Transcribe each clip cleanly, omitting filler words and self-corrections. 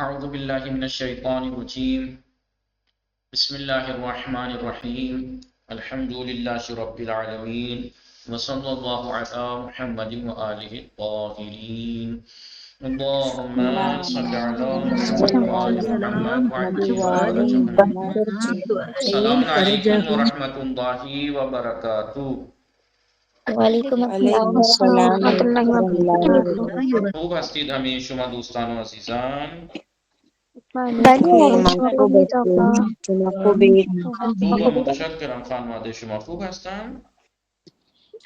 اعوذ باللہ من الشیطان الرجیم بسم اللہ الرحمن الرحیم الحمد للہ رب العالمین وصلی اللہ علی محمد وآلہ الطاہرین اللہم صل علی محمد وآل محمد وعجل فرجهم. السلام علیکم ورحمۃ اللہ وبرکاتہ. وعلیکم السلام علیکم السلام ورحمۃ اللہ ورحمۃ اللہ وبرکاتہ. وبرکاتہ. خوب هستید همه شما دوستان و عزیزان؟ بله من شما خوب خوبید هستیم. آقا؟ شما خوبید؟ خوب و متشکرم. خانواده شما خوب هستند؟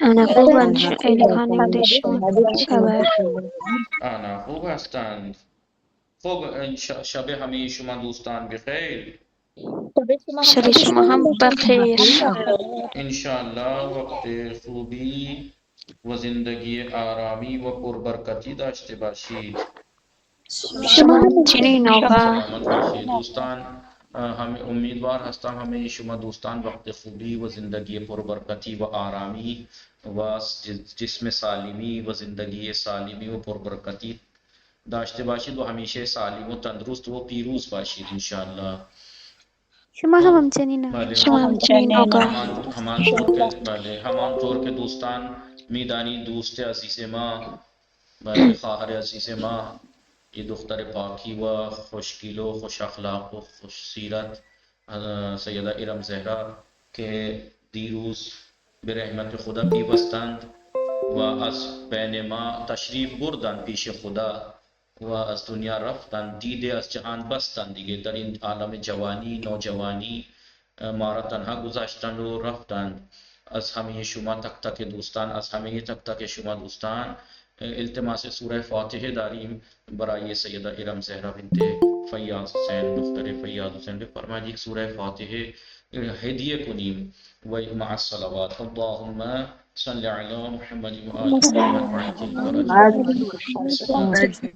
انا خوبم آنها خوب خیلی هستند. خانواده شما خانواده چه شما خبر؟ چطور؟ آنا خوب هستند. خوب شب همه شما دوستان بخیر. شب شما هم بخیر. انشاءالله وقت خوبی و زندگی آرامی و پربرکتی داشته باشید. شما همچنین آقا. سلامت باشید دوستان. ہمیں امیدوار هستم همه شما دوستان وقت خوبی و زندگی پربرکتی و آرامی و جسم سالمی و زندگی سالمی و پربرکتی داشته باشید و همیشه سالم و تندرست و پیروز باشید انشاءالله. شما هم همچنین بله شما همچنین آقا. همان طور که دوستان میدانی دوست عزیز ما، بله خواهر عزیز ما، یہ دختر پاکی و خوشگل و خوش اخلاق و خوش سیرت سیدہ ارم زهرا که دیروز به رحمت خدا پیوستند و از بین ما تشریف بردند پیش خدا و از دنیا رفتند، دیده از جهان بستند دیگه. در این عالم جوانی نوجوانی ما را تنها گذاشتند و رفتند. از همه شما تک تک دوستان، از همه تک تک شما دوستان التماس سورہ فاتحه داریم برای سیدہ ارم زهرا بنت فیاض حسین، دختر فیاض حسین. بفرمایید یک سورہ فاتحه هدیه کنیم و مع الصلوات. اللهم صل علی محمد و آل محمد وعجل فرجهم.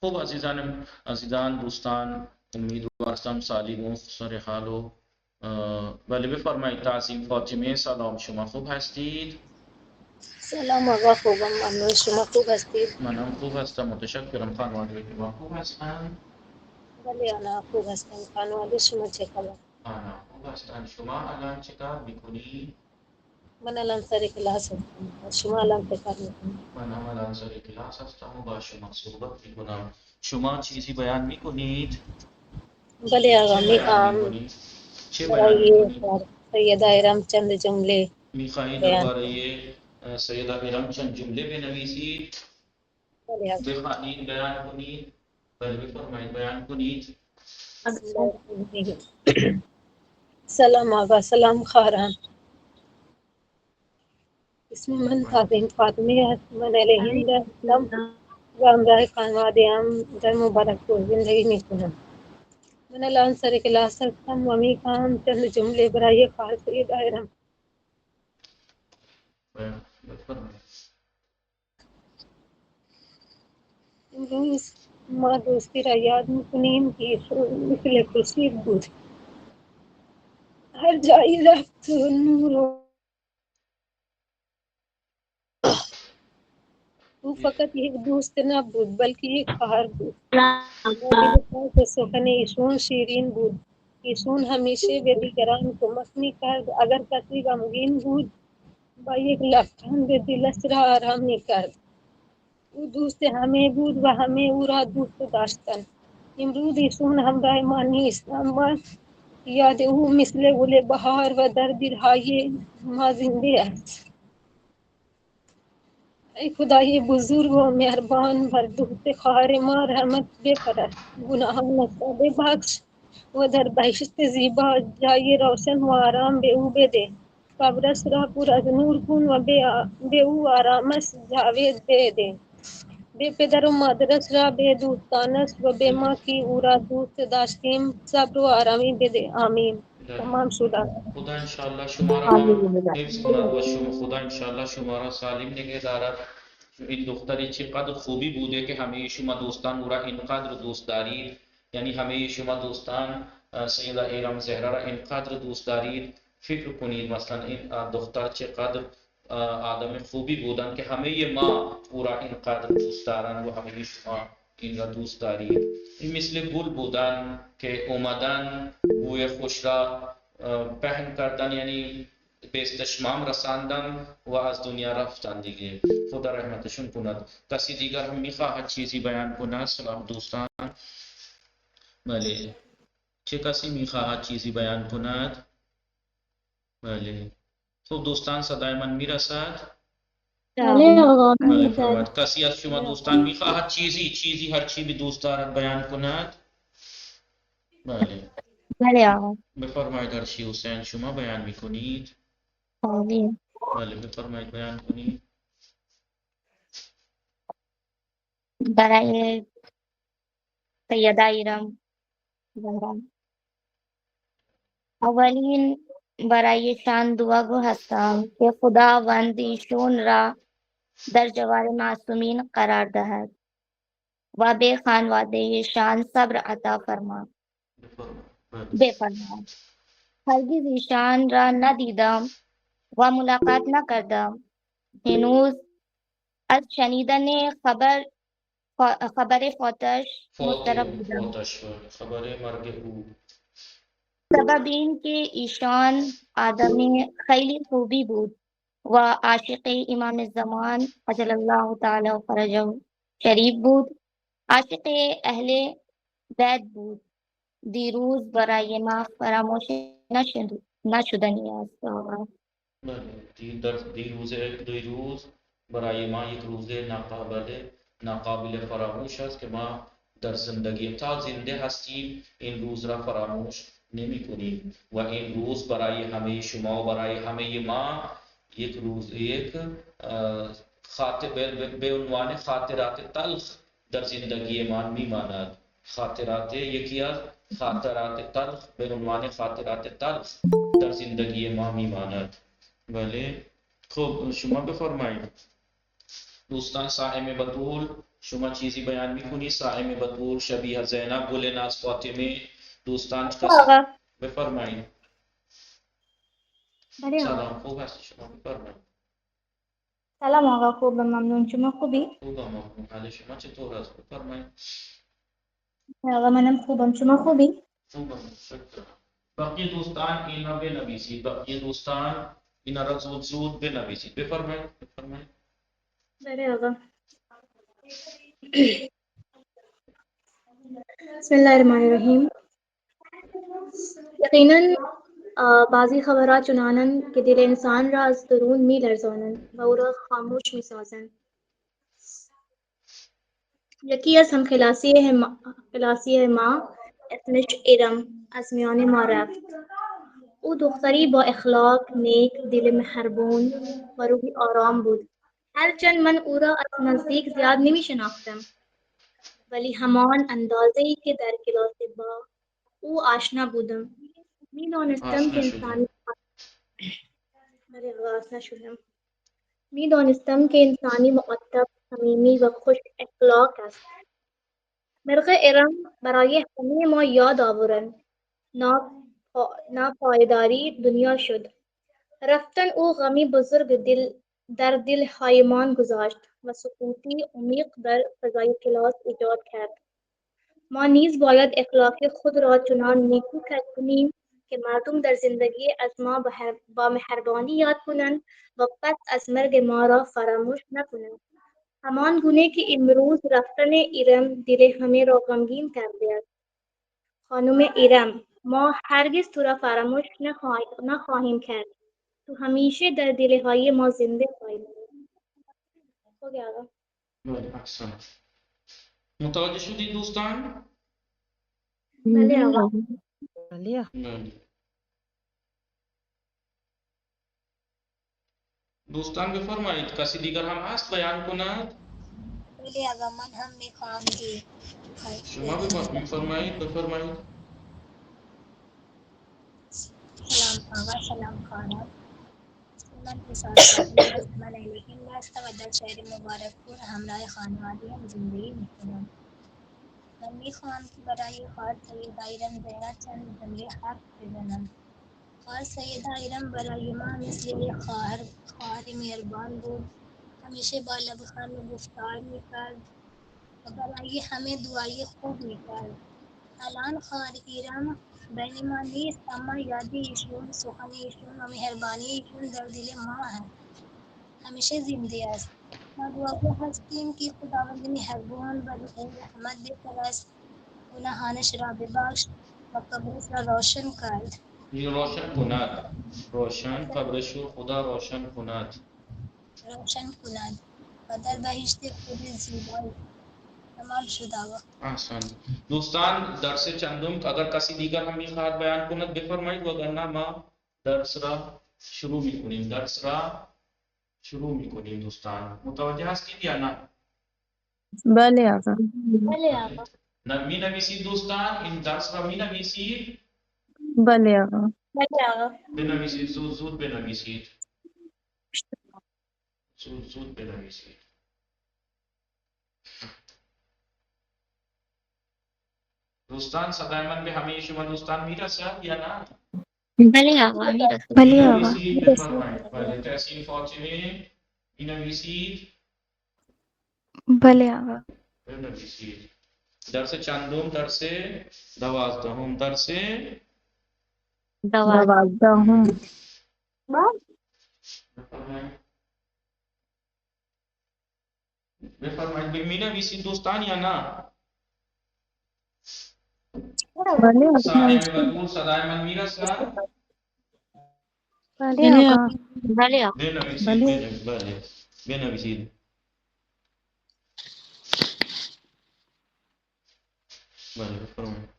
خوب عزیزان دوستان، امیدوار هستم سالم و سر حال و ولی بفرمایید تعظیم فاطمه. سلام، شما خوب هستید؟ سلام آقا، خوبم ممنون. شما خوب هستید؟ منم خوب هستم متشکرم. خانواده شما خوب هستند؟ بله انا خوب هستم. خانواده شما چه خبر؟ آنا خوب هستند. شما الان چه کار میکنید؟ من الان سر کلاس هستم. شما الان چه کار میکنید؟ منم الان سر کلاس هستم و با شما صحبت میکنم. شما چیزی بیان میکنید؟ بله آقا، میخوام چه بیان برای میکنید؟ سیدہ ارم چند جمله میخواهید بیان. درباره سیدہ ارم چند جمله بنویسید؟ بله آقا. بخوانید، بیان کنید. بله بفرمایید بیان کنید. سلام آقا، سلام خارم. اسم من تعظیم فاطمه است. من الهند هستم و همراه خانواده هم در مبارکپور زندگی میکنم. من الان سر کلاس هستم و میخوام چند جمله برای خواهر سیدہ ارم. بفرمایید. امروز ما دوستی را یاد میکنیم که ایشون مثل خورشید بود، هر جایی رفت نور و او فقط یک دوست نبود بلکه یک خواهر بود. دل سخن ایشون شیرین بود. ایشون همیشه به دیگران کمک میکرد. اگر کسی غمگین بود با یک لبخند دلش را آرام میکرد. او دوست همه بود و همه او را دوست داشتند. امروز ایشون همراه ما نیست، اما یاد او مثل گل بهار و در دلهای ما زنده است. ای خدای بزرگ و مهربان، بر دوست خواهر ما رحمت بفرست، گناهانش را ببخش و در بهشت زیبا جای روشن و آرام به او بده. قبرش را پر از نور کن و به او آرامش جاوید بده. به پدر و مادرش را، به دوستانش و به ما که او را دوست داشتیم صبر و آرامی بده. آمین. تمام شده. خدا انشاءالله شما را هم حفظ کند و خدا انشاءالله شما را سالم نگه دارد. این دختری چقدر خوبی بوده که همه شما دوستان او را اینقدر دوست دارید، یعنی همه شما دوستان سیده ایران زهرا را اینقدر دوست دارید. فکر کنید مثلا این دختر چقدر آدم خوبی بودن که همه ما او را اینقدر دوست دارند و همه شما این را دوست دارید. این مثل گل بودن که اومدن بوی خوش را پهن کردن، یعنی به استشمام رساندن و از دنیا رفتن دیگه. خدا رحمتشون کند. کسی دیگر هم میخواهد چیزی بیان کند؟ سلام دوستان. بله، چه کسی میخواهد چیزی بیان کند؟ بله، خب دوستان صدای من میرسد؟ بله آقا بله فرمایید. کسی از شما دوستان میخواهد چیزی هر چی به دوست دارد بیان کند؟ بله بله آقا. بفرمایید. هرشی حسین شما بیان میکنید؟ آمین. بله بفرمایید بیان کنید. برای سیده ایران زهرا، اولین برایشان دعا هستم که خداوند ایشون را در جوار معصومین قرار دهد و به خانوادهشان صبر عطا بفرماید. هرگز ایشان را ندیدم و ملاقات نکردم. هنوز از شنیدن خبر فاتش مضطرب بودم. فوتش خبر مرگ او. سبب این که ایشان آدم خیلی خوبی بود و عاشق امام زمان عجل الله تعالی فرجه شریف بود، عاشق اهل بیت بود. دیروز برای ما فراموش نشدنی است آقا. دیروز برای ما یک روز ناقابل فراموش است که ما در زندگی تا زنده هستیم این روز را فراموش نمی کنیم و این روز برای همه شما و برای همه ما یک روز به عنوان خاطرات تلخ در زندگی ما می ماند. خاطرات یکی از خاطرات تلخ به عنوان خاطرات تلخ در زندگی ما می ماند. بله خب شما بفرمایید دوستان. صائم بطول شما چیزی بیان میکنی؟ صائم بطول، شبیه زینب، گل ناز، فاطمه، دوستان کسی بفرمایید. سلام، خوب هستی شما؟ بفرمایید. سلام آقا، خوبم ممنون. شما خوبی؟ خوبم ممنون. حال شما چطور است؟ بفرمایید. آقا منم خوبم. شما خوبی؟ خوبم شکر. بقیه دوستان اینا بنویسید. بقیه دوستان اینا را زود بنویسید. بفرمایید. بله آقا. بسم الله الرحمن الرحیم. یقیناً بعضی خبرات چنانند که دل انسان را از درون می لرزانند و او را خاموش می سازند. یکی از همکلاسی ما اسمش ارم از میان ما رفت. او دختری با اخلاق نیک، دل مهربون و روحی آرام بود. هرچند من او را از نزدیک زیاد نمی شناختم، ولی همان اندازه‌ای که در کلاس با او آشنا بودم می‌دانستم که انسانی مؤدب، صمیمی و خوش اخلاق است. مرغ ارم برای همه ما یاد آورند ناپایداری دنیا شد. رفتن او غمی بزرگ در دل‌هایمان گذاشت و سکوتی عمیق در فضای کلاس ایجاد کرد. ما نیز باید اخلاق خود را چنان نیکو کنیم که مردم در زندگی از ما با مهربانی یاد کنند و پس از مرگ ما را فراموش نکنند. همان گونه که امروز رفتن ارم دل همه را غمگین کرده است. خانم ارم، ما هرگز تو را فراموش نخواهیم کرد. تو همیشه در دلهای ما زنده خواهی ماند. خوبی آقا. احسنت. متوجه شدید دوستان؟ بله آقا. بله. دوستان بفرمایید کسی دیگر هم هست بیان کند؟ بله آقا من هم میخوام که شما بفرمایید. سلام آقا، سلام خانم. من 2 سال قبل از من علیهم هستم و در شهر مبارک پور همراه خانواده‌ام زندگی میکنم. من میخوام که برای خواهر سید ایران زینت چند جمله حرف بزنم. خواهر سید ایران برای ما مثل یک خواهر مهربان بود. همیشه با لبخند گفتار میکرد و برای همه دعای خوب میکرد. الان خواهر ایران بین ما نیست، اما یاد ایشون، سخن ایشون و مهربانی ایشون در دل ما هست. همیشه زنده است. ما دعاگو هستیم که خداوند مهربان و او رحمت بفرست، گناهانش را ببخش و قبرش را روشن کرد. روشن قبرش رو خدا روشن کند. و در بهشت خود زیبایی تمام شد آقا. احسن. دوستان درس چندم اگر کسی دیگر هم میخواهد بیان کند بفرمایید، وگرنه ما درس را شروع میکنیم. دوستان متوجه هستید یا نه؟ بله آقا. بله آقا. می نویسید دوستان؟ این درس را می نویسید؟ بله آقا. بله آقا. بنویسید، زود بنویسید. زود بنویسید. دوستان صدای من به همه شما دوستان میرسد یا نه؟ بله آقا میرسه. بله آقا. بنویسید بفرمایید. بله تحسین فاطمه بنویسید. بله آقا. بنویسید. درس چندم؟ درس 12. درس 12. بفرمایید. می نویسید دوستان یا نه؟ بله آقا. صاحب مدول صدای من میرسد؟ بله آقا. بله آقا. بنویسید. بله بنویسید. بله بفرمایید.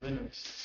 بنویسید.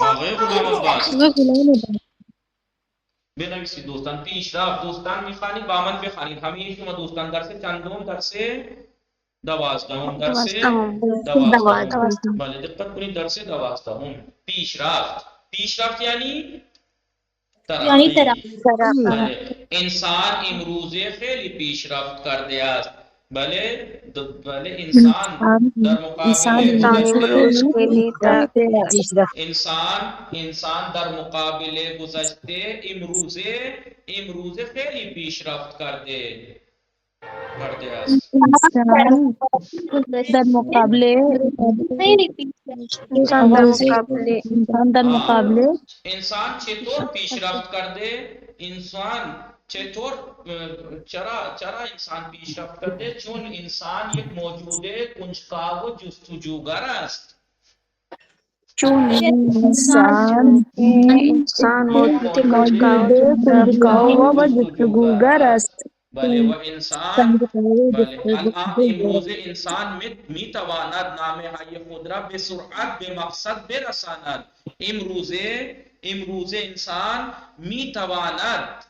آقای غلام عباس. بنویسید دوستان. پیشرفت دوستان میخوانید با من بخوانید همه شما دوستان. درس چندم؟ درس 12. درس 12. بله دقت کنید. درس 12. پیشرفت یعنی ترقی. بله انسان امروزه خیلی پیشرفت کرده است. بله انسان در مقابل گذشته امروزه خیلی پیشرفت کرده است. در مقابله انسان چطور پیشرفت کرده؟ چرا انسان پیشرفت کرده؟ چون انسان یک موجود کنجکاو و جستجوگر است. انسان موجود کنجکاو و جستجوگر است. بله و انسان امروز انسان میتواند نامه های خود را به سرعت به مقصد برساند. امروز انسان میتواند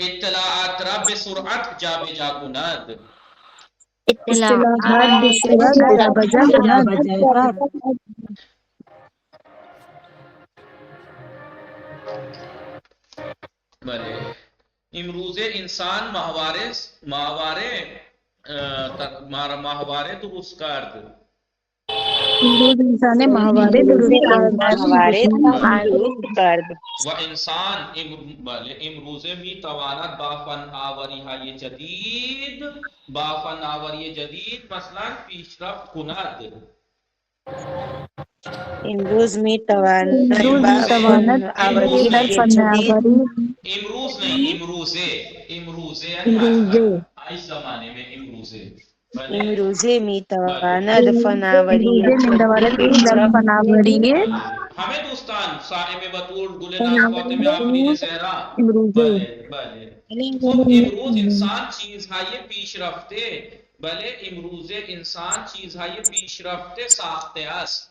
اطلاعات را به سرعت جابجا کند. بله امروز انسان ماهواره درست کرد. و انسان امروزه میتواند با فناوری جدید مثلا پیشرفت کند. امروز میتواند امروز با میتواند فناوری در جدید فناوری امروز نہیں، امروزے یعنی امروزه آج زمانے میں امروزے. بله امروزه بله میتواند فناوری امروزه میتواند جدید در پیشرفت فناوری بله همه دوستان صاحب بطول گل ناز فاطمه آفرین زهرا. امروزه بله بله. خب امروز انسان چیزهای پیشرفته، بله امروزه انسان چیزهای پیشرفته ساخته است.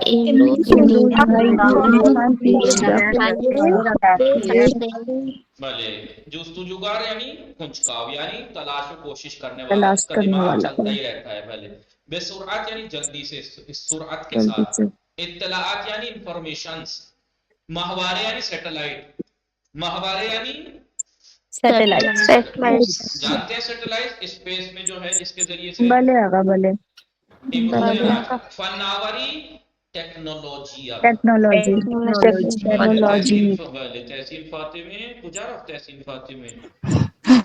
امروز امروز انسان پیش رفت بھلے جستجوگر یعنی کنچکاو یعنی تلاش و کوشش کرنے والا، تلاش اس کا کرنے دماغ والا چلتا ہی رہتا ہے. بھلے بے سرعت یعنی جلدی سے، اس سرعت کے جلدی ساتھ. سے اطلاعات یعنی انفارمیشنز. ماہوارے یعنی سیٹلائٹ. ماہوارے یعنی سیٹلائٹ جانتے ہیں سیٹلائٹ اسپیس میں جو ہے جس کے ذریعے سے بھلے آگا بھلے امروز فناوری ٹیکنالوجی آگا. ٹیکنالوجی ٹیکنالوجی تحسین فاطمه کجا رفت تحسین فاطمه؟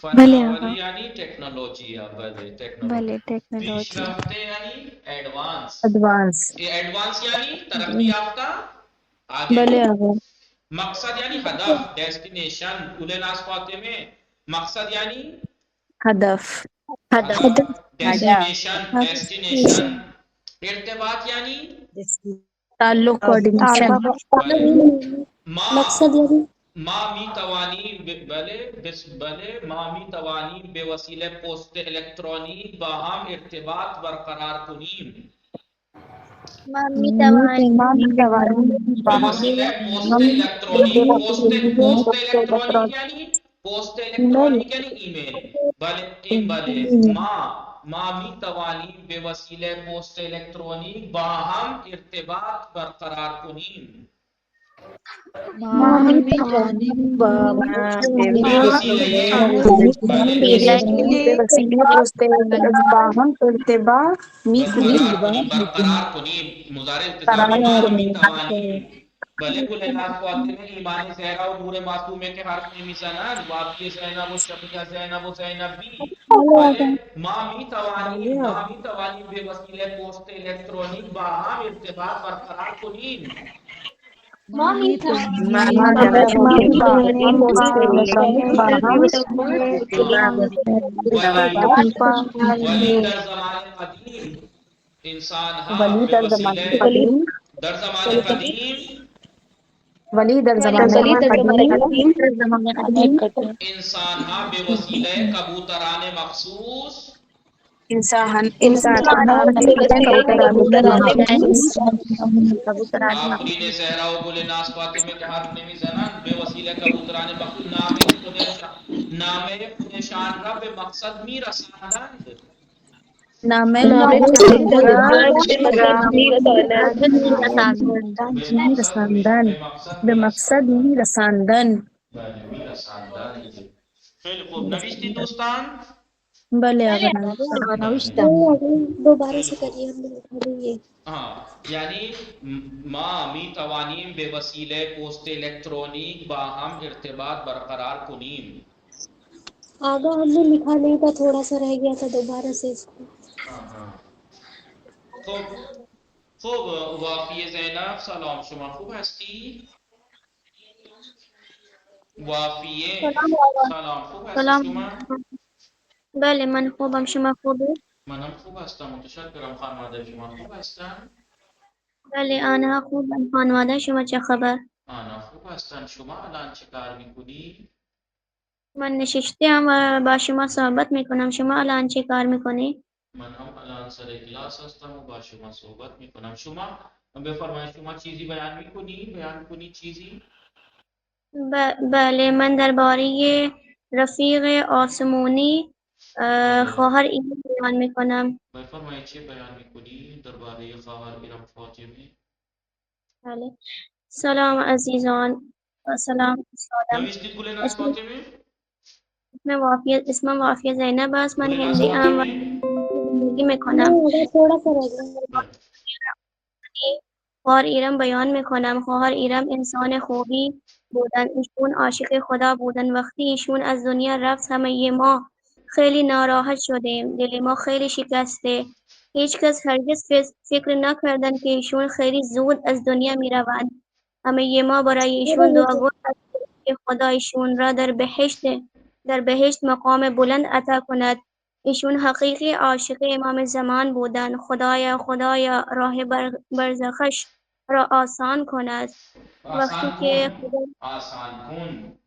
فناوری یعنی ٹیکنالوجی. بله ٹیکنالوجی. پیشرفته یعنی ایڈوانس. ایڈوانس ایڈوانس یعنی ترقی یافتہ، آگے. بھلے آگا مقصد یعنی ہدف، ڈیسٹینیشن. کل ناس فاطمه مقصد یعنی ہدف ہدف، ڈیسٹینیشن. ارتباط یعنی تعلق کوآرڈینیشن مقصد یعنی ما می توانی بله ما می توانی به وسیله پست الکترونیک با هم ارتباط برقرار کنیم. مامی توانی به وسیله پست الکترونیک. پست الکترونیک یعنی پست الکترونیک یعنی ای میل. بله ما می توانی به وسیله پست الکترونیک با هم ارتباط برقرار کنیم. به وسیله بے وسیلے پوستے باہم ارتباط می برقرار کنیم، برقرار کنیم. مضارع التزامی ما می توانیم. بله کل ناس فاطمه ایمان زهرا و نور معصومه که حرف نمیزنند. واقعی زینب و شقیه زینب و زینب بی. بله ما می توانیم به وسیله پست الکترونیک با هم ارتباط برقرار کنیم. باہم پوستے الیکٹرانک باہم ولی در زمان قدیم انسان ولی به در وسیله زمانے قدیم در زمان قدیم ولی در زمانے قدیم انسان به وسیله کبوتران مخصوص انسان آفرین زهرا و گل ناس فاطمه که حرف نمیزنند. به وسیله کبوتران مخصوص نامه خود شان را به مقصد میرساندند. نام رساندن به مقصد به مقصد می رساندن بله میرساندند. خیلی خوب نوشتی دوستان؟ بله آقا دوبارہ سے کریے ہم نے اٹھا لیے. ہاں یعنی ما می توانیم به وسیله پست الکترونیک با هم ارتباط برقرار کنیم. آگا ہم نے لکھا نہیں تھا، تھوڑا سا رہ گیا تھا، دوبارہ سے اس کو. ہاں خوب خوب. وافی زینب سلام، شما خوب هستی؟ وافیه سلام، خوب هستی شما؟ بله من خوبم، شما خوبی؟ منم خوب هستم متشکرم. خانواده شما خوب هستن؟ بله آنها خوبم. خانواده شما چه خبر؟ آنا خوب هستن. شما الان چه کار میکنی؟ من نشستم و با شما صحبت میکنم. شما الان چه کار میکنی؟ من هم الان سر کلاس هستم و با شما صحبت میکنم. شما بفرمایید شما چیزی بیان میکنی چیزی؟ بله من درباره رفیق آسمونی خواهر ایمان بیان میکنم. بفرمایید چه بیان میکنی درباره خواهر ارم فاطمه؟ بله سلام عزیزان و سلام استادم. نوشتید گل ناز فاطمه؟ اسمم وافیه زینب است. من گل ناز هندی ام و فاطمه؟ زندگی میکنم. تھوڑا سا رہ گیا. خواهر ایرم بیان میکنم. خواهر ایرم انسان خوبی بودن. ایشون عاشق خدا بودن. وقتی ایشون از دنیا رفت همه ما خیلی ناراحت شدیم. دل ما خیلی شکسته. هیچکس هرگز فکر نکردند که ایشون خیلی زود از دنیا میروند. همه ما برای ایشون دعا گفتیم که خدا ایشون را در بهشت مقام بلند عطا کند. ایشون حقیقی عاشق امام زمان بودند. خدایا راه برزخش را آسان کند. وقتی که آسان کن.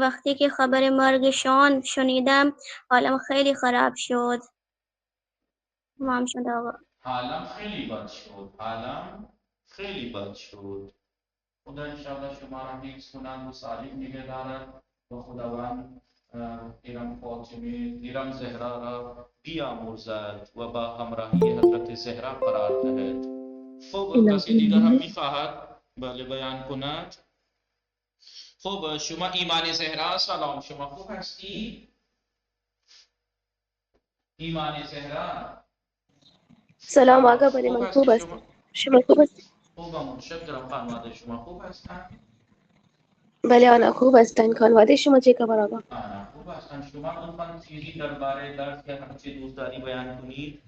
وقتی که خبر مرگشان شنیدم حالم خیلی خراب شد. تمام شد آقا. حالم خیلی بد شد. حالم خیلی بد شد. خدا انشاءالله شما را حفظ کنند و سالم نگه دارد و خداوند ایرم فاطمه ایرم زهرا را بیامرزد و با همراهی حضرت زهرا قرار دهد. خب کسی دیگر هم میخواهد بله بیان کند؟ خب شما ایمان زهرا سلام، شما خوب هستی؟ ایمان زهرا سلام آقا بله خوب من هستی خوب هستم. شما؟ شما خوب هستید؟ خوبم متشکرم. خانواده شما خوب هستن؟ بله آنا خوب هستن. خانواده شما چه خبر آقا؟ آنا خوب هستن. شما لطفاً چیزی درباره درس یا هر چه دوست داری بیان کنید.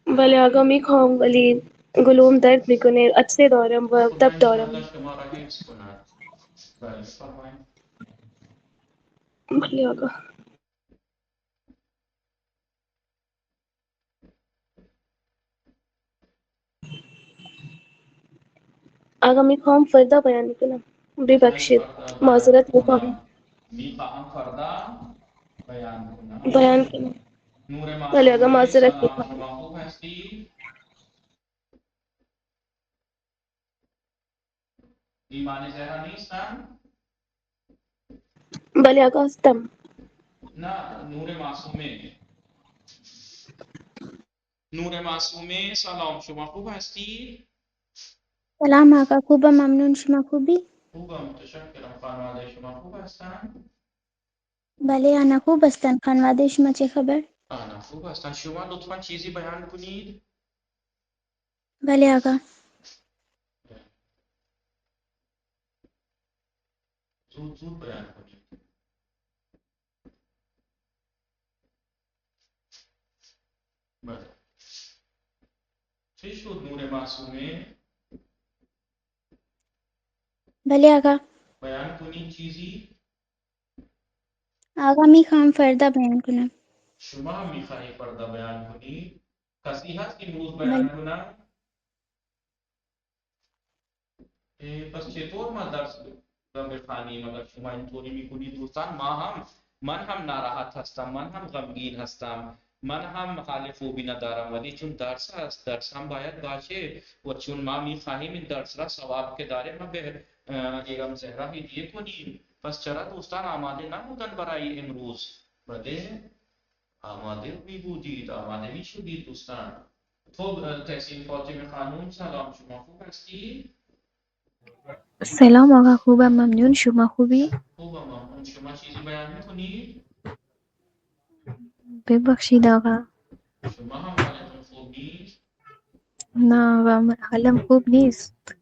بله آقا میخوام ولی گلوم درد میکنه، عطسه دارم و خدا تب دارم. انشاءالله شما را حفظ کند. بله فرمایید. بله آقا. آقا میخوام فردا بیان میکنم، ببخشید فردا بیان معذرت میخوام. میخواهم فردا بیان بیان کنم. کنم. نور بله آقا معصومه معذرت سلام، میخوام. شما خوب هستی؟ ایمان زهرا نیستن؟ بله آقا هستم. نه نور معصومه. نور معصومه سلام، شما خوب هستی؟ سلام آقا خوبم ممنون شما خوبی؟ خوبم متشکرم. خانواده شما خوب هستن؟ بله آنا خوب هستن. خانواده شما چه خبر؟ آنا خوب هستن. شما لطفاً چیزی بیان کنید. بله آقا. زود بیان کنید. بله. چه شد نور معصومه؟ بله آقا. بیان کنید چیزی. آقا میخوام فردا بیان کنم. شما هم میخواهید فردا بیان کنید. کسی هست که امروز بله. بیان کنه؟ پس چطور ما درس را بخوانیم اگر شما اینطوری میکنید؟ دوستان من هم ناراحت هستم، من هم غمگین هستم، من هم حال خوبی ندارم، ولی چون درس هست درس هم باید باشه و چون ما میخواهیم این درس را ثواب که داره ما به ایرم زهرا هدیه کنیم. پس چرا دوستان آماده نبودن برای امروز؟ بله آماده می بودید، آماده می شدید دوستان. خب تحسین فاطمه خانم سلام، شما خوب هستی؟ سلام آقا خوبم ممنون شما خوبی؟ خوبم ممنون. شما چیزی بیان میکنید؟ ببخشید آقا. شما هم حالتون خوب نیست؟ نه آقا حالم خوب نیست.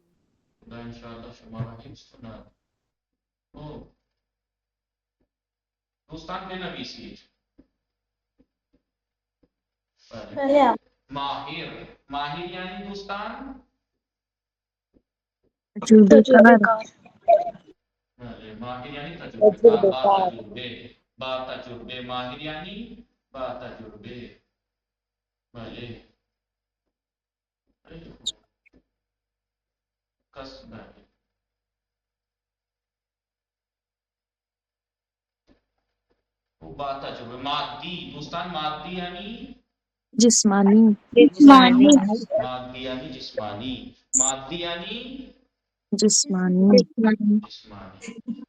خدا انشاءالله شما را حفظ کند. خب دوستان بنویسید. بله. ماهر یعنی دوستان؟ تجربه تجربه کار. کار. بله ماهر یعنی تجربه کار. با تجربه ماهر یعنی با تجربه. بله خیلی خوب. بله. خب با تجربه. مادی دوستان، مادی یعنی جسمانی. جسمانی. مادی یعنی جسمانی. مادی یعنی جسمانی. جسمانی.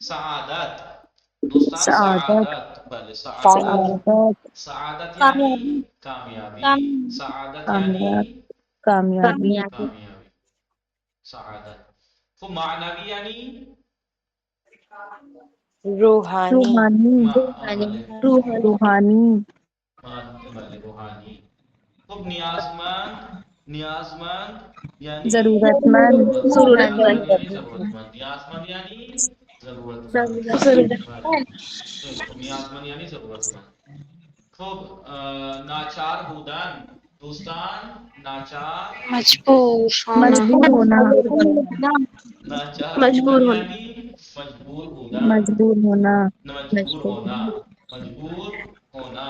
سعادت دوستان، سعادت. سعادت. بله سعادت. سعادت. سعادت کامیابی. یعنی کامیابی. سعادت کامیاب. یعنی کامیابی. کامیابی. سعادت. خب معنوی یعنی روحانی. روحانی. بله روحانی. بله روحانی. خب نیازمند یعنی ضرورتمند. نیازمند یعنی ضرورتمند. نیازمند یعنی ضرورت ضرورت چلو نیازمند یعنی ضرورت مند. خب ناچار بودن دوستان، ناچار مجبور ہونا مجبور ہونا ناچار مجبور بودن ہونا یعنی مجبور بودن، مجبور ہونا مجبور ہونا، مجبور ہونا.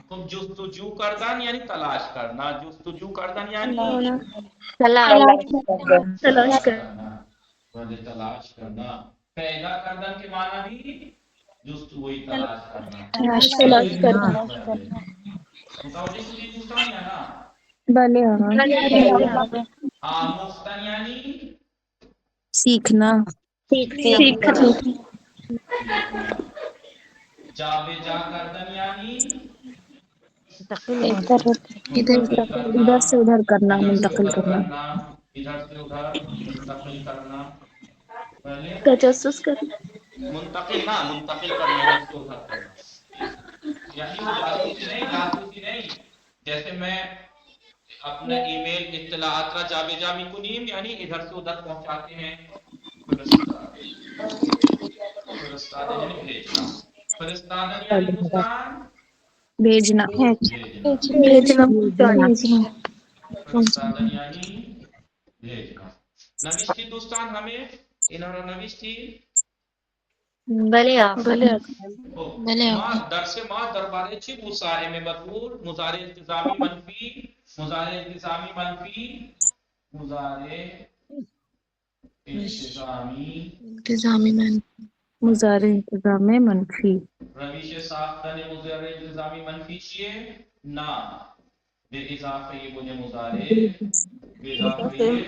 خب جستجو کردن یعنی تلاش کرنا، جستجو کردن یعنی تلاش تلاش کر کرنا، بھلے تلاش کرنا. پیدا کردن کے معنی بھی جستجوئی تلاش کرنا. تلاش کرنا متوجہ شدید دوستان یا نا؟ بھلے ہاں آموختن یعنی سیکھنا سیکھنا سیکھنا. جابے جا کردن یعنی ادھر منتقل کرنا، ادھر سے ادھر کرنا، ادھر سے منتقل ادھر کرنا. کرنا، ادھر سے ادھر منتقل کرنا. پہلے تجسس کرنا منتقل نہ منتقل کرنا، ادھر سے ادھر کرنا یعنی وہ جاسوسی نہیں، جاسوسی نہیں. جیسے میں اپنا ای میل اطلاعات کا جابے جا میکنیم یعنی ادھر سے ادھر پہنچاتے ہیں. فرستادن یعنی بھیجنا. فرستادن یعنی دوستان بھیجنا بھیجنا پہنچانا فرستادن یعنی بھیجنا. نوشتی دوستان ہمیں انہوں نے نوشتی بھلے آپ ما درس ما درباره چی بود سائم مطلول مضارع التزامی منفی مضارع التزامی منفی مضارع مضارع انتظام منفی رویش ساختن مضارع التزامی منفی چیه؟ نا به اضافه بنی مضارع به اضافه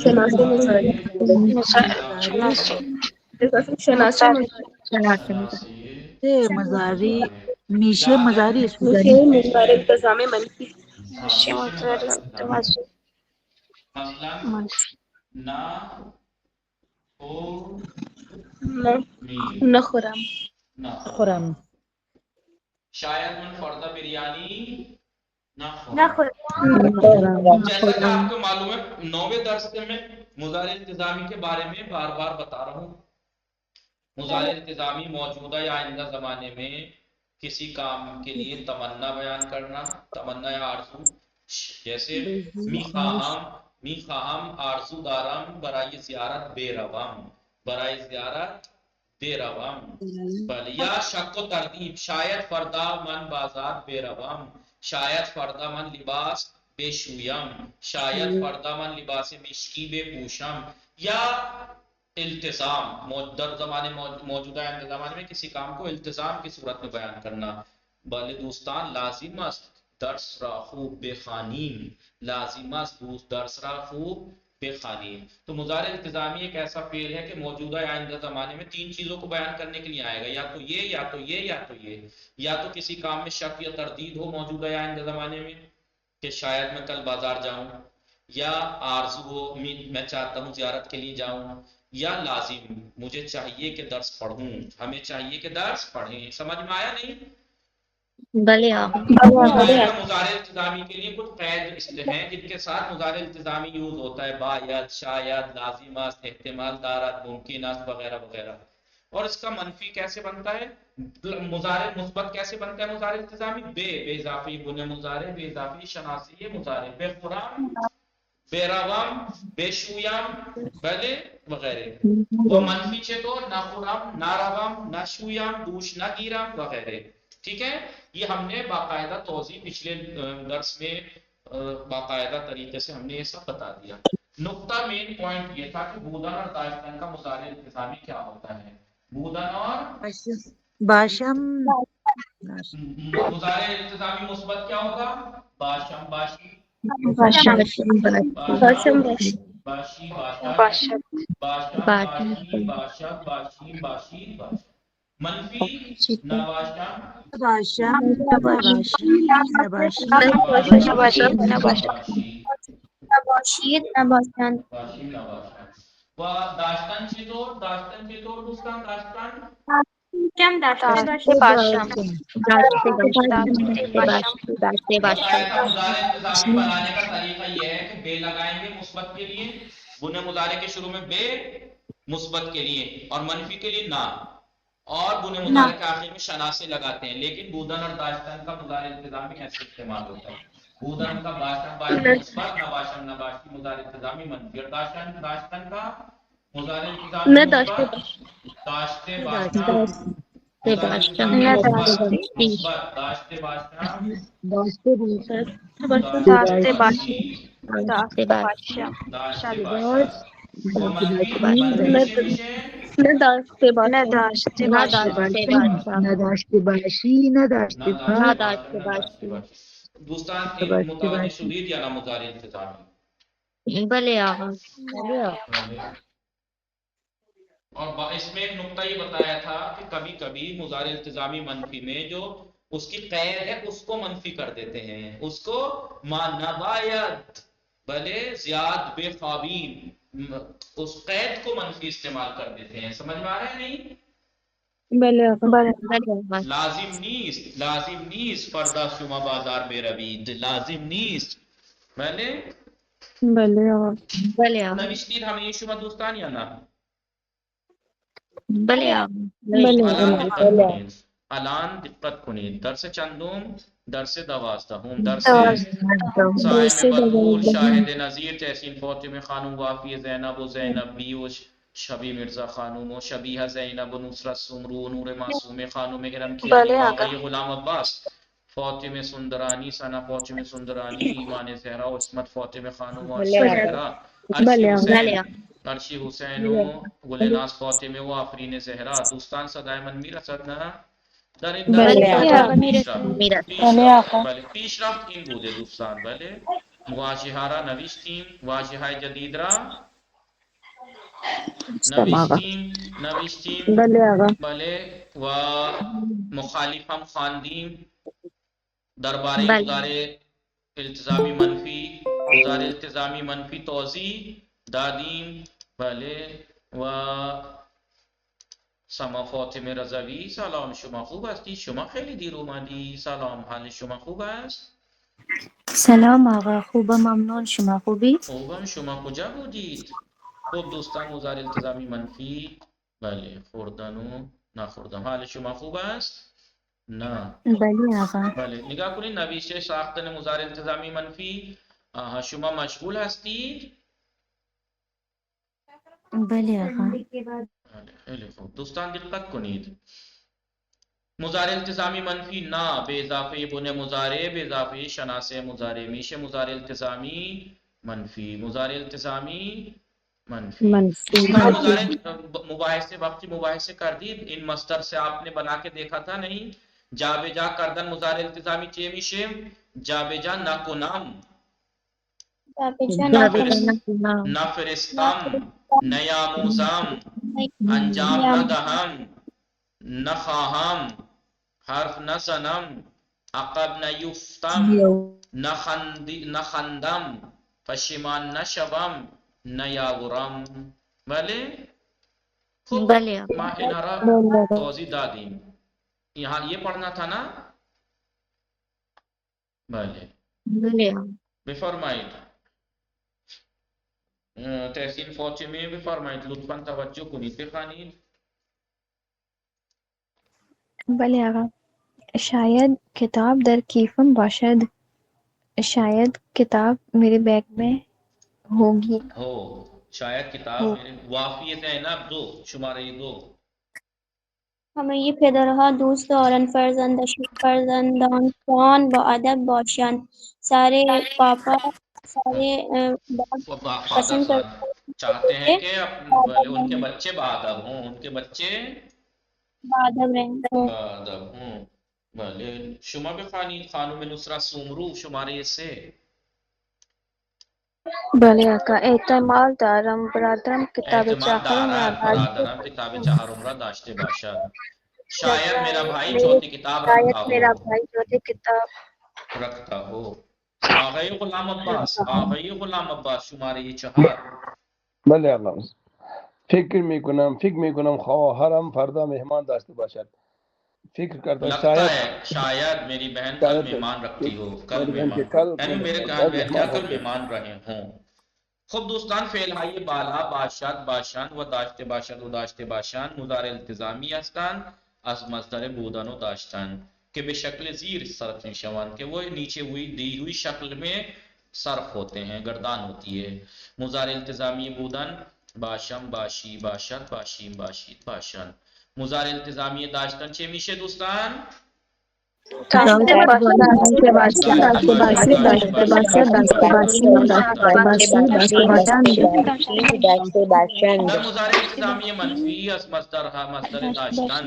شناسے مضارع شناسے مضارع میشه مضارع مضارع التزام منفی میشه مضارع التزامی مثلا نا او می نخورم نا خورم شاید من فردہ بریانی نہ جیسا کہ آپ کو معلوم ہے 9ویں درس میں مضارع التزامی کے بارے میں بار بار بتا رہا ہوں. مضارع التزامی موجودہ یا آئندہ زمانے میں کسی کام کے لیے تمنا بیان کرنا، تمنا یا آرزو. جیسے می خواهم آرزو دارم برای زیارت بروم، برای زیارت بروم. بله یا شک و تردید شاید فردا من بازار بروم، شاید فردا من لباس بشویم، شاید فردا من لباس مشکی بپوشم. یا التزام در زمانے موجودہ زمانے میں کسی کام کو التزام کی صورت میں بیان کرنا. بله دوستان لازم است درس را خوب بخوانیم، لازم است درس را خوب بخوانیم. تو مضارع التزامی ایک ایسا فعل ہے کہ موجودہ یا آئندہ زمانے میں 3 چیزوں کو بیان کرنے کے لیے آئے گا، یا تو یہ یا تو یہ یا تو یہ. یا تو کسی کام میں شک یا تردید ہو موجودہ یا آئندہ زمانے میں کہ شاید میں کل بازار جاؤں، یا آرزو ہو میں چاہتا ہوں زیارت کے لیے جاؤں، یا لازم مجھے چاہیے کہ درس پڑھوں، ہمیں چاہیے کہ درس پڑھیں. سمجھ میں آیا نہیں؟ بھلے آپ مضارع التزامی کے لیے کچھ قید ہیں جن کے ساتھ مضارع التزامی یوز ہوتا ہے، باید، شاید، لازم است، احتمال دارد، ممکن است وغیرہ وغیرہ. اور اس کا منفی کیسے بنتا ہے، مضارع مثبت کیسے بنتا ہے مضارع التزامی؟ بے اضافی بنے مضارع، بے اضافی شناسی مضارع، بے خرام، بے روام، بے شویم بلے وغیرہ. و منفی چھے تو نہ خرام، نہ روام، نہ شویم، دوش نہ گیرم وغیرہ. ٹھیک ہے، یہ ہم نے باقاعدہ توضیح پچھلے درس میں باقاعدہ طریقے سے ہم نے یہ سب بتا دیا. نقطہ مین پوائنٹ یہ تھا کہ بودن اور داشتن کا مضارع التزامی کیا ہوتا ہے. بودن اور باشم مضارع التزامی مثبت کیا ہوگا؟ باشم باشی، باشم باشم باش باشی باشد، باشم باشی باشد باشیم باشید باشد. منفی نباشم باشم نباشی نباشی نباشم نباشی نباشی نباشید نباشند. باشیم نباشد. و داشتن چطور؟ داشتن چطور دوستان؟ داشتن داشتے باشم باقاعدہ مضارع التزامی بنانے کا طریقہ یہ ہے کہ بے لگائیں گے مثبت کے لیے، بنے مضارع کے شروع میں بے مثبت کے لیے اور منفی کے لیے نا، اور بنے مضارع کے آخر میں شنا سے لگاتے ہیں، لیکن بودن اور داشتن کا مضارع التزامی ایسے استعمال ہوتا ہے. بودن کا باشن باشی مثبت، نباشن نباشی مضارع التزامی منفی، اور داشتن کا مضارع التزامی مثبت، داشتے باشنا مضارع التزامی مثبت، داشتے باشنا داشتے باشی داشتے باشی داشتے باشی داشتے باشا و منفی باشی منفی چه میشه؟ نداشته باشم. نداشته نداشته باشد باشم. نداشته باشی نداشته باش نداشته نداشته باشی. باشی. دوستان این نداشته متوجه باشی. شدید یا نه مضارع التزامی؟ بله آقا. اور اس میں ایک نقطہ یہ بتایا تھا کہ کبھی کبھی مضارع التزامی منفی میں جو اس کی قید ہے اس کو منفی کر دیتے ہیں، اس کو ما نباید بلے زیاد بے خوابین، اس قید کو منفی استعمال کر دیتے ہیں. سمجھ میں آ رہا ہے نہیں؟ بله آقا. بله آقا. لازم نیست فردا شما بازار بروید، لازم نیست. بله بله آقا. بله آقا. نوشتید همه شما دوستان یا نه؟ بله آقا. بله آقا. الان دقت کنید. درس چندم؟ درس 12. درس صائم مقبول، شاہد نظیر، تحسین فاطمه خانم، وافی زینب و زینب بی و شبی مرزا خانم و شبیہ زینب و نصرت سمرو، نور معصوم خانم ارم کیانی، آقای غلام عباس، فاطمه سندرانی، ثنا فاطمه سندرانی، ایمان زہرا و عصمت فاطمه خانم و عرشی زہرا، عرشی بله آقا. حسین، عرشی حسین و گلناز فاطمه و آفرین زہرا. دوستان صدای من میرسد نه؟ در این درس بله میاد آقا. پیشرفت. بله پیشرفت این بوده دوستان. بله واژه ها را نوشتیم، واژه های جدید را نوشتیم. بله آقا. بله و مخالف هم خواندیم. درباره بله. مضارع التزامی منفی، مضارع التزامی منفی توضیح دادیم. بله و سما فاطمه رضوی، سلام، شما خوب هستی؟ شما خیلی دیر اومدی. سلام، حال شما خوب است؟ سلام آقا، خوبم، ممنون. شما خوبی؟ خوبم. شما کجا بودید؟ خب دوستان مضارع التزامی منفی، بله خوردن و نخوردم. حال شما خوب است؟ نه. بله آقا. بله نگاه کنید نوشته ساختن مضارع التزامی منفی. شما مشغول هستید؟ بله آقا. بله خیلی خوب. دوستان دقت کنید. مضارع التزامی منفی نا به اضافه بن مضارع به اضافه شناسه مضارع میشه مضارع التزامی منفی. مضارع التزامی منفی. دوستان مضارع مباحثے وقتی مباحثے کردید این مصدر سے آپ نے بنا کے دیکھا تھا نہیں؟ جا به جا کردن مضارع التزامی چه میشه؟ جا به جا نکنم، نفرستم، نیاموزم، انجام ندهم، نخواهم، حرف نزنم، عقب نیفتم، نخندم، پشیمان نشوم، نیاورم. بله خب بله ما اینا را توضیح دادیم. یہاں یہ پڑھنا تھا نا؟ بله بله. بفرمایید. تحسین فاطمه بفرمایید لطفا توجه کنید بخوانید. بله آقا. شاید کتاب در کیفم باشد. شاید کتاب میرے بیگ میں ہوگی. ہو شاید کتاب میرے وافی زینب 2 شماره 2. همه پدرها دوست دارند فرزندانشان با ادب باشند. سارے پاپا سارے باپ فادر پسند صاحب چاہتے کرتے ہیں ہیں کہ ان کے بادب بچے باادب ہوں، ان کے بچے رہیں باادب ہوں. بله شما بخوانید. خانم نصرت سومرو شماره 3. بله آقا. احتمال دارم برادرم کتاب احتمال چهارم را دارد داشته برادرم کتاب چهارم را داشته باشد. شاید میرا بھائی میری چوتھی کتاب شاید رکھتا میرا ہو. بھائی چوتھی کتاب رکھتا ہو. آقای غلام عباس، آقای غلام عباس شماره 4. بله آقا. فکر میکنم خواهرم فردا مهمان داشته باشد. فکر کرتا ہوں لگتا ہے شاید میری بہن کل مہمان رکھتی ہو. کل میری بہن کے مہمان کل یعنی میرے مہمان خیال کل مہمان رہے ہوں. خب دوستان فعل های بالا باشد باشند و داشته باشد و داشته باشند مضارع التزامی هستند از مصدر بودن و داشتن که به شکل زیر صرف میشوند که وہ نیچے ہوئی دی ہوئی شکل میں صرف ہوتے ہیں، گردان ہوتی ہے. مضارع التزامی بودن باشم باشی باشد باشیم باشید باشند. مضارع التزامی داشتن چه میشه دوستان؟ داشته باشد داشته باشی داشته باشی داشته باشد داشته باشی داشته باشی داشته باشند. در مضارع التزامی منفی از مصدر داشتن،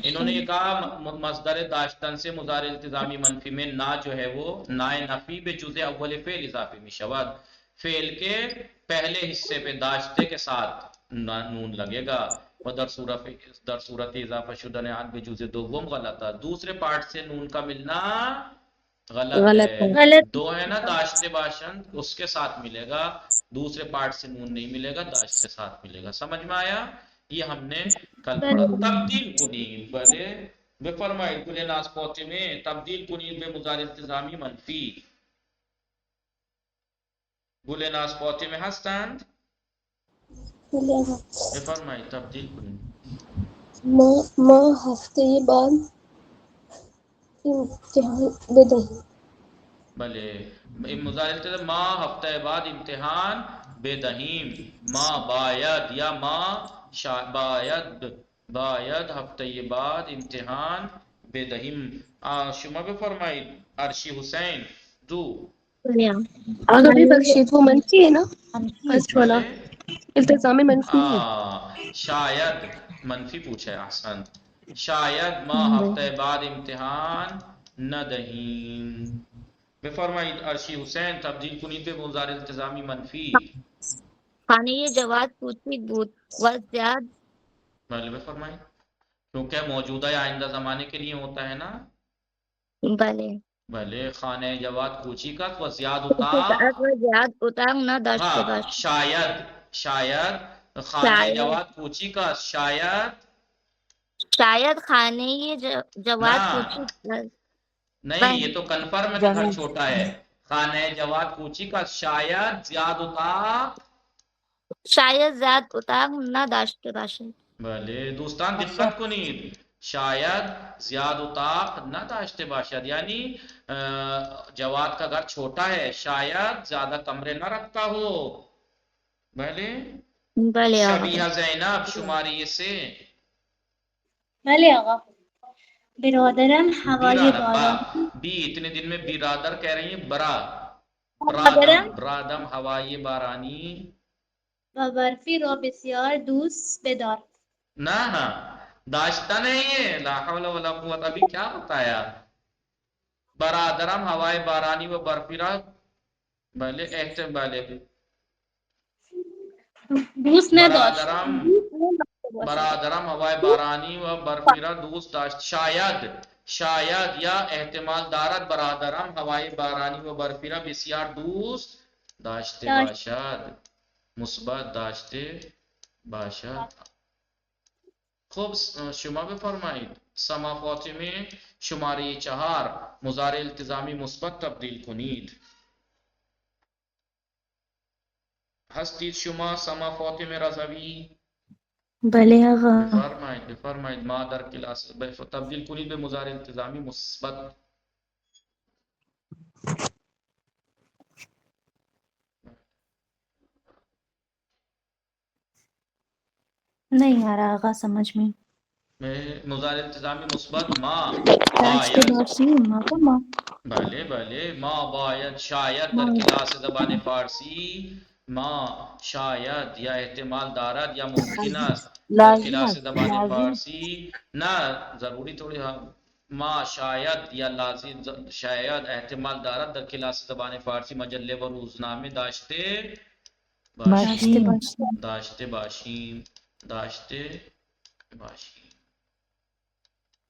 انہوں نے یہ کہا مصدر داشتن سے مضارع التزامی منفی میں نا جو ہے وہ نائے نفی بے جزء اول فعل اضافی می شود. فعل کے پہلے حصے پہ داشتے کے ساتھ نون لگے گا. و در صورت اضافہ شدہ نعت بے جزء دوم غلط ہے. دوسرے پارٹ سے نون کا ملنا غلط ہے. دو ہے نا داشتے باشند، اس کے ساتھ ملے گا، دوسرے پارٹ سے نون نہیں ملے گا، داشت سے ساتھ ملے گا. سمجھ میں آیا؟ یہ ہم نے کل پڑھا. تبدیل کنید بلے بے فرمائے کل ناس پوتے میں تبدیل کنید بے مضارع التزامی منفی. گل ناس پوتے میں هستند؟ بفرمائے تبدیل کنید. ما ہفتے بعد امتحان بدہی. بلے مضارع التزامی ما ہفتہ بعد امتحان بدہیم. ما باید یا ما باید ہفتہ بعد امتحان بدہیم. شما بفرمائید عرشی حسین دو. آگا بھی بخشید وہ منفی ہے نا فرسٹ والا بلے التزامی منفی ہے. شاید منفی پوچھا ہے. احسن. شاید ما ہفتہ بعد امتحان نہ دہیم. بفرمائید عرشی حسین تبدیل کنید به مضارع التزامی منفی. خانه جواد کوچیک بود و زیاد. بله بفرمائید. کیونکہ موجودہ یا آئندہ زمانے کے لیے ہوتا ہے نا. بله. بله خانه جواد کوچیک است و زیاد و زیاد اتاق نداشته باشد. شاید خانه جواد کوچیک است. شاید خانه جواد کوچیک است. نہیں یہ تو کنفرم ہے کہ گھر چھوٹا ہے. خانه جواد کوچیک است. شاید زیاد اتاق نداشته باشد. بله دوستان دقت کنید. شاید زیاد اتاق نہ داشتے باشد یعنی جواد کا گھر چھوٹا ہے، شاید زیادہ کمرے نہ رکھتا ہو. بھلے شبیہ زینب شماری سے. بله آقا. برادرم هوای باران. بی اتنے دن میں برادر کہہ رہی ہیں. برادم هوای بارانی و برفی را بسیار دوست بدار. نہ داشتہ نہیں ہے. لا حول ولا قوت. ابھی کیا بتایا؟ برادرم ہوائے بارانی و برفیرا. بھلے بھلے دوست نداشت. برادرم ہوائے بارانی و برفیرا دوست داشت. شاید یا احتمال دارد برادرم ہوائے بارانی و برفیرا بسیار دوست داشته باشد. مثبت داشته باشد. خب شما بفرمایید. سما فاطمه شماره 4 مضارع التزامی مثبت تبدیل کنید. هستید شما سما فاطمه رضوی؟ بله آقا. بفرمایید ما در کلاس تبدیل کنید به مضارع التزامی مثبت. نہیں آ رہا آقا سمجھ میں. مضارع التزامی مثبت ما داشته باید. باشی ما. بله ما باید. شاید در کلاس زبان فارسی ما شاید یا احتمال دارد یا ممکن است در کلاس زبان فارسی. نہ ضروری تھوڑی. ما شاید یا لازم شاید احتمال دارد در کلاس زبان فارسی مجلے و روزنامه داشته باشیم.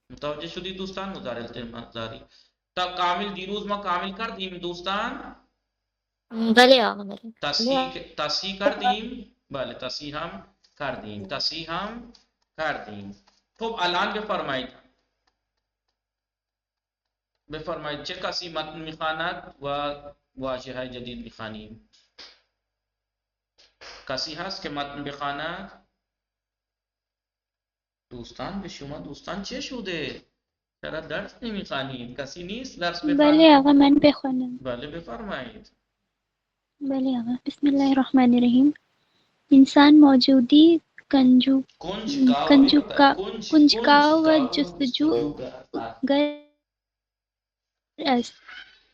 متوجه شدی دوستان؟ مضارع التزامی تا کامل دیروز ما کامل کر دیم دوستان. بله آقا بله. تصحیح کر دیم. بله تصحیح هم کر دیم. خب الان بفرمایید چه کسی متن میخواند و واژه های جدید میخوانیم؟ کسی هست که متن بخواند؟ دوستان به شما دوستان چه شده؟ چرا درس نمیخوانید؟ کسی نیست درس بله بخواند؟ آقا من بخونم. بله بفرمایید. بله آقا. بسم الله الرحمن الرحیم. انسان موجودی کنجکاو و جستجوگر است.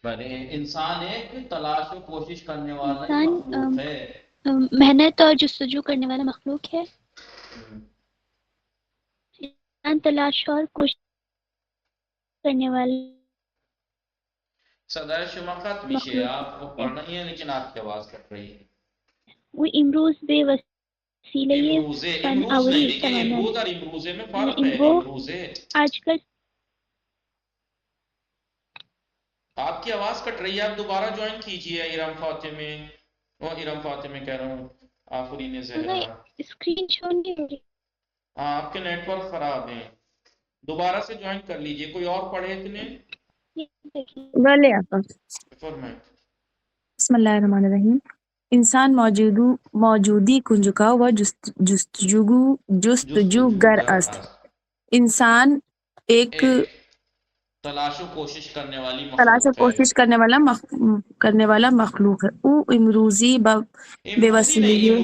بله انسان ایک تلاش و کوشش کرنے والا انسان مخلوق ہے. محنت اور جستجو کرنے والا مخلوق ہے. انسان تلاش اور کوشش کرنے والا. صدای شما قطع میشه، آپ کو پڑھنا ہی ہے لیکن آپ کی آواز کٹ رہی ہے. وہ امروز بے وسیلے امروزے امروز نہیں، دیکھیں امروز اور امروزے میں فرق ہے. امروزے آج کل آپ کی آواز کٹ رہی ہے، آپ دوبارہ جوائن کیجئے. ارم فاطمہ، ارم فاطمہ کہہ رہا ہوں، آفرین زہرا. اسکرین شو نہیں ہو رہی. ہاں آپ کے نیٹ ورک خراب ہیں، دوبارہ سے جوائن کر لیجئے. کوئی اور پڑھے اتنے؟ بھلے آقا. فرمائیں. بسم اللہ الرحمن الرحیم. انسان موجودی کنجکاو و جستجوگر است. انسان ایک تلاش و کوشش کرنے والی تلاش و مخلوق ہے. کوشش کرنے والا مخلوق ہے. او امروزی بے امروزی نہیں،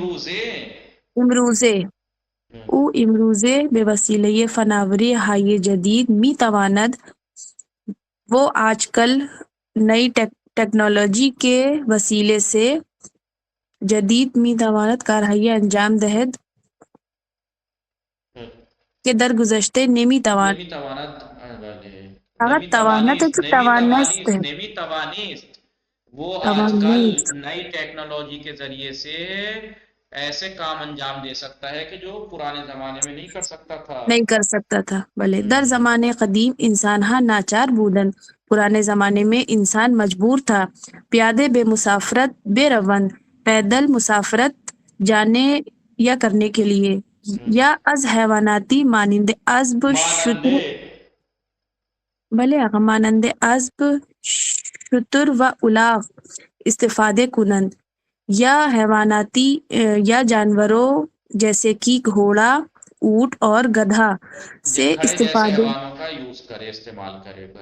امروزے او امروزے بے وسیلے فناوری های جدید می تواند وہ آج کل نئی ٹیکنالوجی کے وسیلے سے جدید می تواند کارہائی انجام دہد کہ در گزشتے نمی توانست وہ آج کل نئی ٹیکنالوجی کے ذریعے سے ایسے کام انجام دے سکتا ہے کہ جو پرانے زمانے میں نہیں کر سکتا تھا. بلے در زمانے قدیم انسان ہاں ناچار بودن. پرانے زمانے میں انسان مجبور تھا پیادے بے مسافرت بے روند پیدل مسافرت جانے یا کرنے کے لیے یا از حیواناتی مانند اسب شتر مانند اسب شتر و الاغ استفادے کنند یا حیواناتی یا جانوروں جیسے کہ گھوڑا اونٹ اور گدھا سے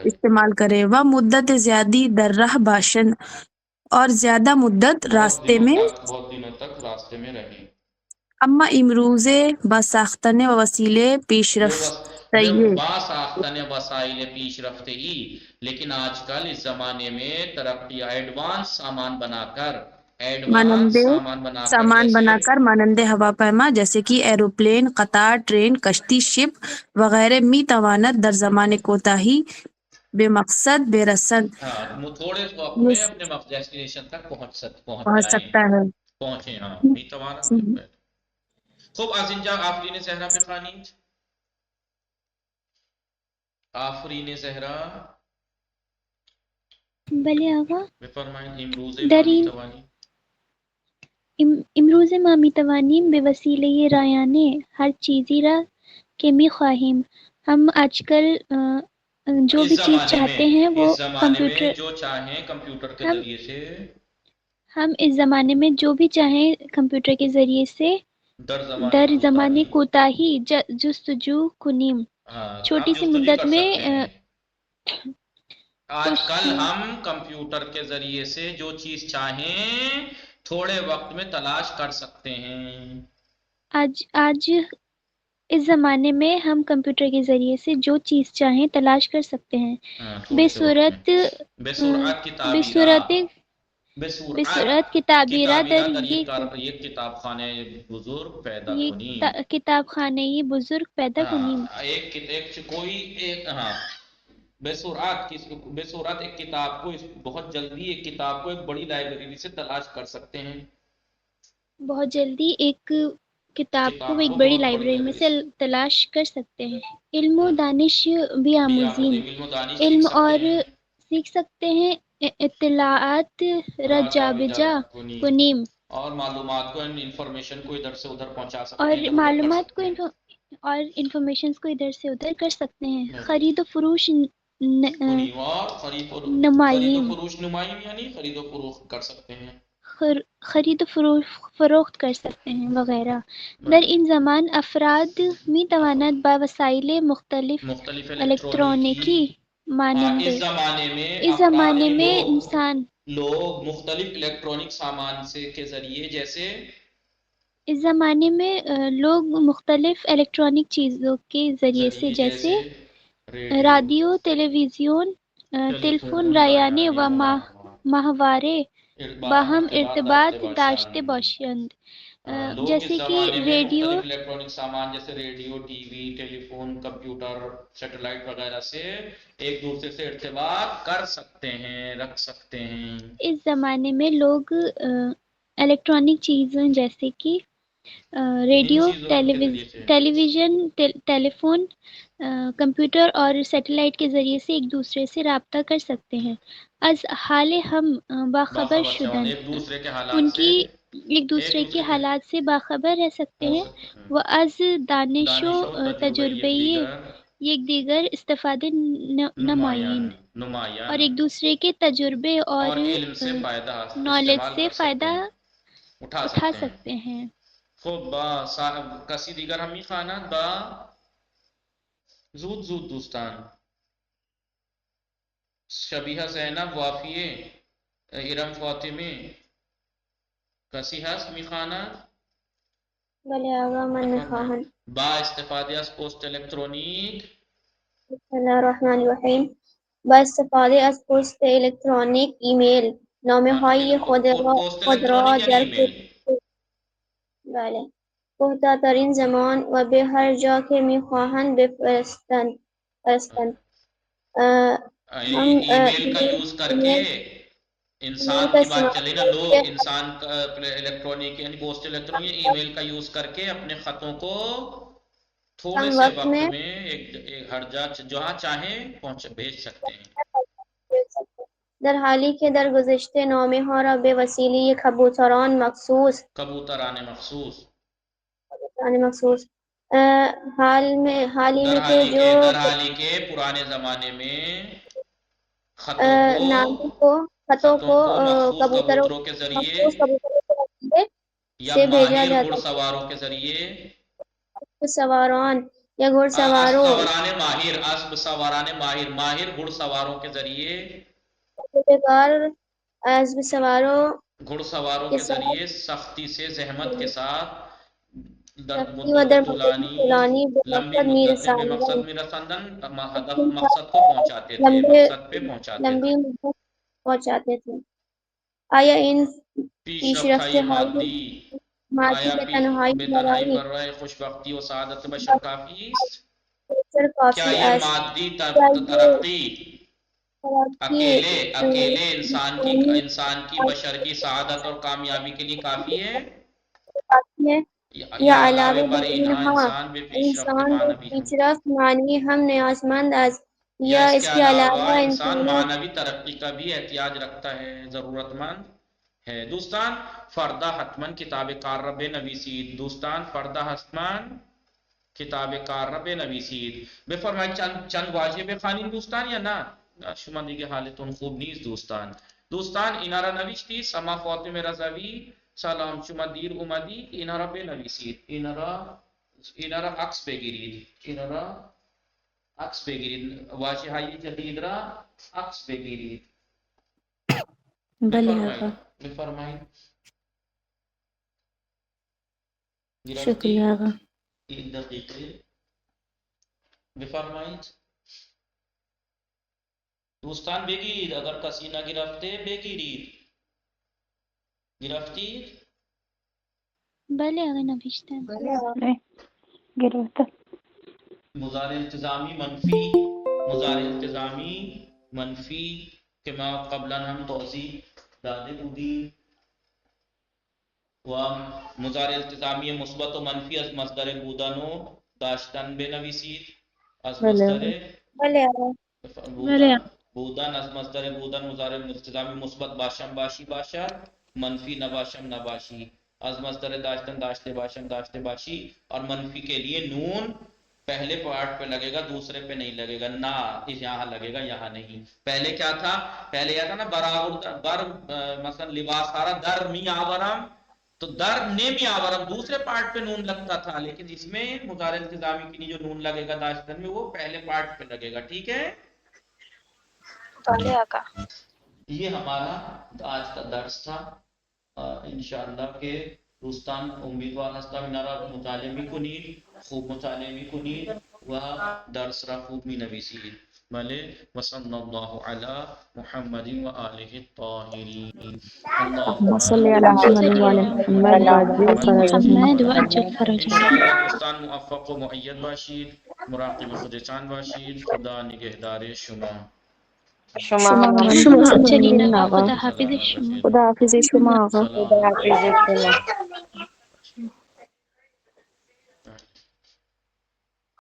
استعمال کرے و مدت زیادی در راہ باشند اور زیادہ مدت راستے میں بہت دنوں تک راستے میں رہے. اما امروزے بساختن و وسیلے پیش رفتے ہی لیکن آج کل اس زمانے میں ترقی ایڈوانس سامان بنا کر مانند ہوا پیما جیسے کہ ایروپلین قطار ٹرین کشتی شپ وغیرہ می توانت در زمانے کوتاہی بے مقصد بے رسند تھوڑے وقت میں اپنے ڈیسٹینیشن تک پہنچ سکتا ہے. پہنچے. ہاں می توانت. خوب از اینجا آفرین زهرا بخوانید. آفرین زهرا. بله آقا. بفرمایید. امروزه ما میتوانیم امروز ما میتوانیم به وسیله رایانه هر چیزی را که میخواهیم. ہم آج کل جو بھی چیز چاہتے ہیں وہ کمپیوٹر کے ذریعے سے ہم اس زمانے میں جو بھی چاہیں کمپیوٹر کے ذریعے سے در زمانے کوتاہی جستجو کنیم چھوٹی سی مدت میں. آج کل ہم کمپیوٹر کے ذریعے سے جو چیز چاہیں تھوڑے وقت میں تلاش کر سکتے ہیں. آج اس زمانے میں ہم کمپیوٹر کے ذریعے سے جو چیز چاہیں تلاش کر سکتے ہیں. بصورت کتابیرہ در یہ کتاب خانے بزرگ پیدا کنیم. کتاب خانے یہ بزرگ پیدا کنیم. بے صورت ایک کتاب کو بہت جلدی ایک کتاب کو ایک بڑی لائبریری سے تلاش کر سکتے ہیں. بہت جلدی ایک کتاب کو ایک بڑی لائبریری میں سے تلاش کر سکتے ہیں. علم و دانش بھی آموزین علم اور سیکھ سکتے ہیں. اطلاعات رجابجا کنیم اور معلومات کو انفارمیشن کو ادھر سے ادھر پہنچا سکتے ہیں. اور معلومات کو اور انفارمیشنز کو ادھر سے ادھر کر سکتے ہیں. خرید و فروش نمائم یعنی خرید و فروخت کر سکتے ہیں. خرید و فروخت کر سکتے ہیں وغیرہ. در این زمان افراد می توانند با وسائل مختلف الیکٹرونیکی مانند اس زمانے میں انسان لوگ مختلف الیکٹرانک سامان سے کے ذریعے جیسے اس زمانے میں لوگ مختلف الیکٹرانک چیزوں کے ذریعے سے جیسے رادیو، ٹیلی ویژن، ٹیلیفون، رایانے و ماہوارے باہم ارتباط داشته باشند. جیسے کہ ریڈیو، مختلف الیکٹرانک سامان جیسے ریڈیو، ٹی وی، ٹیلی فون، کمپیوٹر، سیٹلائٹ وغیرہ سے ایک دوسرے سے ارتباط کر سکتے ہیں، رکھ سکتے ہیں. اس زمانے میں لوگ الیکٹرانک چیزیں جیسے کہ ریڈیو، ٹیلی ویژن، ٹیلی فون، کمپیوٹر اور سیٹلائٹ کے ذریعے سے ایک دوسرے سے رابطہ کر سکتے ہیں. از حال ہم باخبر شدن، ان کی ایک دوسرے کے حالات سے باخبر رہ سکتے ہیں. وہ از دانش و تجربے یک دیگر استفادے نمائند، اور ایک دوسرے کے تجربے اور نالج سے فائدہ اٹھا سکتے ہیں. خب با کسی دیگر همی خواند با زود زود دوستان. شبیه زینب، وافیه، ارم فاطمه، کسی هست میخواند؟ بله آقا من میخواهم. با استفاده از پست الکترونیک. بسم الله الرحمن الرحیم. با استفاده از پست الکترونیک ایمیل نامه های خود را در بله پخته‌ترین زمان و به هر جا که میخواهند بفرستند. ایمیل کا یوز کر کے انسان کی بات چلے نا، لوگ انسان کا الیکٹرونک یعنی پوسٹ الیکٹرونک ای میل کا یوز کر کے اپنے خطوں کو تھوڑے سے وقت میں ایک ہر جا جہاں چاہیں بھیج سکتے ہیں. در حالی که در گذشته نامه ها را به وسیله کبوتران مخصوص حالی کے پرانے زمانے میں خطوں کو کبوتروں کے ذریعے یا بھیجا جاتا گھڑ سواروں کے ذریعے سواران یا گھڑ سواروں اسب سواران ماہر گھڑ سواروں کے ذریعے اسب سواروں گھڑ سواروں کے ذریعے سختی سے زحمت کے ساتھ لمبی مدت میں مقصد میں رساندن مقصد کو پہنچاتے تھے، مقصد پہ پہنچاتے تھے. آیا ان پیش رفت مادی بے تنہائی پر رہے خوشبختی و سعادت بشر کافی است؟ کیا یہ مادی ترقی اکیلے انسان کی بشر کی سعادت اور کامیابی کے لیے کافی ہے، یا علاوہ بر انسان پیش رفت معنی ہم نیازمند از یا اس کے علاوہ انسان معنوی ترقی کا بھی احتیاج رکھتا ہے، ضرورت مند ہے. دوستان فردہ حتمن کتاب کار رب نویسید. دوستان فردہ حتمن کتاب کار رب نویسید. بفرمایید چند واژه بخوانید دوستان یا نه؟ شما دیگه حالتون خوب نیست دوستان اینا را نوشتی. سما فاطمه رضوی سلام، شما دیر اومدید، اینا را بنویسید، اینا را عکس بگیرید، واژه های جدید را عکس بگیرید. بفرمایید. شکریہ آقا. ایک دقیقه بفرمایید. دوستان بگیرید، اگر کسی نگرفته بگیرید. گرفتید؟ بله آقا نوشتم. گرفته. مضارع التزامی منفی که ما قبلا هم توضیح داده بودیم و مضارع التزامی مثبت و منفی از مصدر بودن و داشتن بنویسید. از مصدر بودن از مصدر بودن مضارع التزامی مثبت باشم باشی باشد، منفی نباشم نباشی. از مصدر داشتن داشته باشم داشته باشی، اور منفی کے لیے نون پہلے پارٹ پہ لگے گا دوسرے پہ نہیں لگے گا، نہ یہاں لگے گا یہاں نہیں. پہلے کیا تھا؟ پہلے یہ تھا نا بر مثلا لباس آرا در می آورم، تو در نے می آورم دوسرے پارٹ پہ نون لگتا تھا، لیکن اس میں مضارع التزامی کے لیے جو نون لگے گا داشتن میں وہ پہلے پارٹ پہ لگے گا. ٹھیک ہے؟ یہ ہمارا آج کا درس تھا. انشاءاللہ کہ دوستان امیدوار هستم اینا را مطالعه میکنید، خوب مطالعه میکنید و درس را خوب مینویسید. بله و صلی الله علی محمد و آله الطاهرین. اللهم صل على محمد وعلى محمد وعجل فرجهم. محمد وعجل فرجهم. دوستان موفق و مؤید باشید، مراقب خودتان باشید. خدا نگهدار شما. شما هم چلیے آقا، خدا حافظ شما. خدا حافظ شما آقا. خدا حافظ شما.